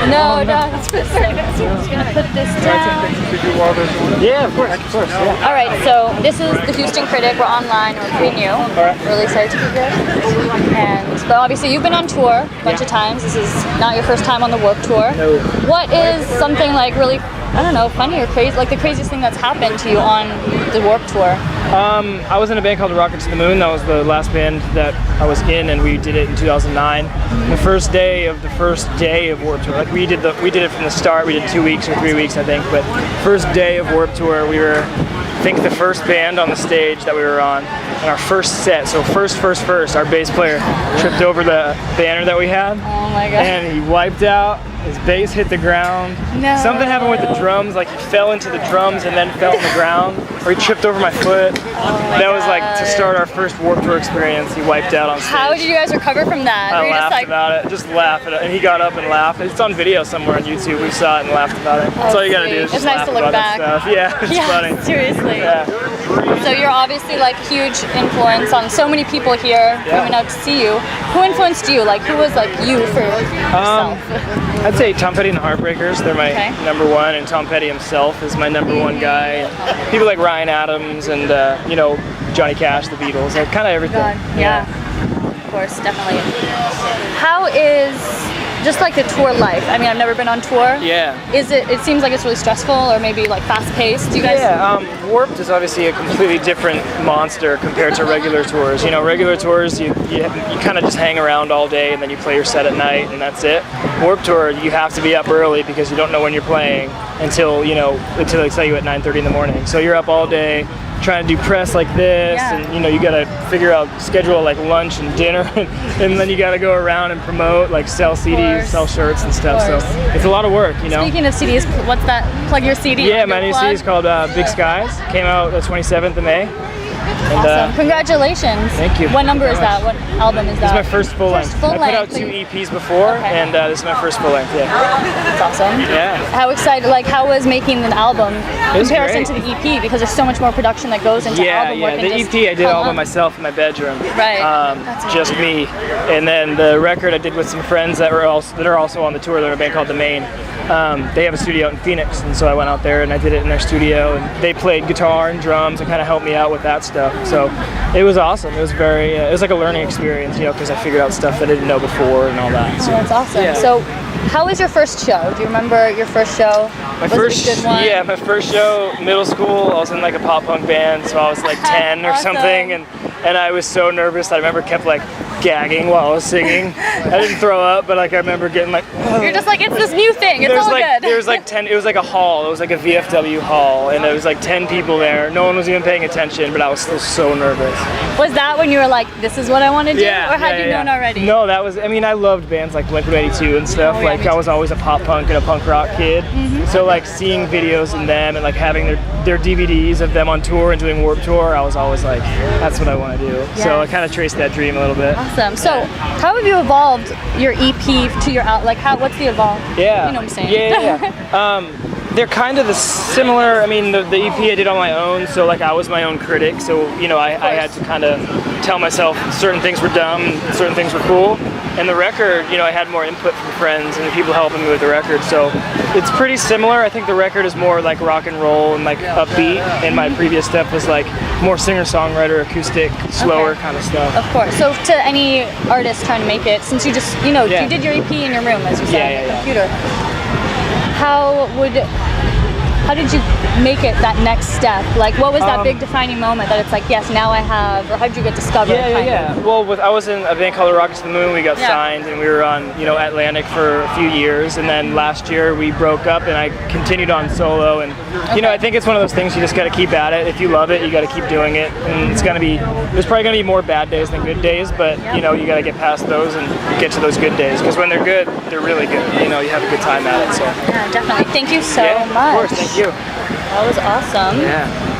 No, no. I'm just gonna put this down. Yeah, of course, yeah. All right, so this is the Houston Critic. We're online. We're pretty new. Really excited to be here. But obviously you've been on tour a bunch of times. This is not your first time on the Warped Tour. No. What is something like really, I don't know, funny or crazy, like the craziest thing that's happened to you on the Warped Tour? I was in a band called Rocket to the Moon. That was the last band that I was in, and we did it in 2009. The first day of Warped Tour, like we did it from the start. We did 2 weeks or 3 weeks, I think. But first day of Warped Tour, we were, I think, the first band on the stage that we were on. And our first set, so first, our bass player tripped over the banner that we had. Oh my god. And he wiped out. His bass hit the ground. No. Something happened with the drums, like he fell into the drums and then fell on the ground, or he tripped over my foot. That was like to start our first Warped Tour experience. He wiped out on stage. How did you guys recover from that? I Were you laughed about it, just laughed at it, and he got up and laughed. It's on video somewhere on YouTube. We saw it and laughed about it. That's all you gotta do. Is It's just nice laugh to look about back. that stuff. Yeah, it's funny. Seriously. Yeah. So you're obviously like huge influence on so many people here coming out to see you. Who influenced you? Like who was like you for yourself? I'd say Tom Petty and the Heartbreakers. They're my number one, and Tom Petty himself is my number one guy. People like Ryan Adams and you know, Johnny Cash, the Beatles, like kind of everything. Yeah. Of course, definitely. How is just like the tour life? I mean, I've never been on tour. Yeah. It seems like it's really stressful or maybe like fast paced. Do you guys? Yeah, Warped is obviously a completely different monster compared to regular tours. You know, regular tours, you kind of just hang around all day and then you play your set at night and that's it. Warped Tour, you have to be up early because you don't know when you're playing until they tell you at 9:30 in the morning. So you're up all day trying to do press like this, and you know, you gotta figure out schedule like lunch and dinner, and then you gotta go around and promote, like sell CDs, sell shirts and stuff. So it's a lot of work, you know. Speaking of CDs, what's that? Plug your CD. Yeah, my new CD is called Big Skies. Came out the 27th of May. And, awesome. Congratulations. Thank you. What number is that? What album is that? This is my first full length. I put out 2 EPs before, and this is my first full length. Yeah. That's awesome. Yeah. How excited? Like, how was making an album in comparison great. to the EP? Because there's so much more production that goes into album work. The EP I did all by myself in my bedroom. Right. Just me. And then the record I did with some friends that are also on the tour. They're in a band called The Main. They have a studio out in Phoenix, and so I went out there and I did it in their studio, and they played guitar and drums and kind of helped me out with that stuff. So it was awesome. It was very, it was like a learning experience, you know, because I figured out stuff that I didn't know before and all that. So, that's awesome. Yeah. So how was your first show? Do you remember your first show? My first show, middle school, I was in like a pop punk band, so I was like 10 or something, and I was so nervous. I remember kept like gagging while I was singing. I didn't throw up, but like I remember getting like, you're just like, it's this new thing, it's all good. There was like 10, it was like a hall, it was like a VFW hall, and there was like 10 people there. No one was even paying attention, but I was still so nervous. Was that when you were like, this is what I want to do? Yeah. Or had you known already? No, that was, I mean, I loved bands like Blink-182 and stuff. Like I was always a pop punk and a punk rock kid. So like seeing videos in them and like having their DVDs of them on tour and doing Warped Tour, I was always like, that's what I want to do. Yes. So I kind of traced that dream a little bit. Awesome. So how have you evolved your EP to your out? Like what's the evolve? Yeah. You know what I'm saying? Yeah. They're kind of similar. I mean, the EP I did on my own, so like I was my own critic. So you know, I had to kind of tell myself certain things were dumb, and certain things were cool. And the record, you know, I had more input from friends and people helping me with the record. So it's pretty similar. I think the record is more like rock and roll and like upbeat, and my previous stuff was like more singer-songwriter, acoustic, slower kind of stuff. Of course. So to any artist trying to make it, since you just, you know, you did your EP in your room, as you said, on your computer. How did you make it that next step? Like, what was that big defining moment that it's like, yes, now I have, or how did you get discovered? Well, I was in a band called Rocket to the Moon. We got signed, and we were on, you know, Atlantic for a few years, and then last year we broke up, and I continued on solo. And you know, I think it's one of those things you just got to keep at it. If you love it, you got to keep doing it. And it's there's probably gonna be more bad days than good days, but you know, you got to get past those and get to those good days, because when they're good, they're really good. You know, you have a good time at it. So yeah, definitely. Thank you so much. Of course, thank you. That was awesome. Yeah.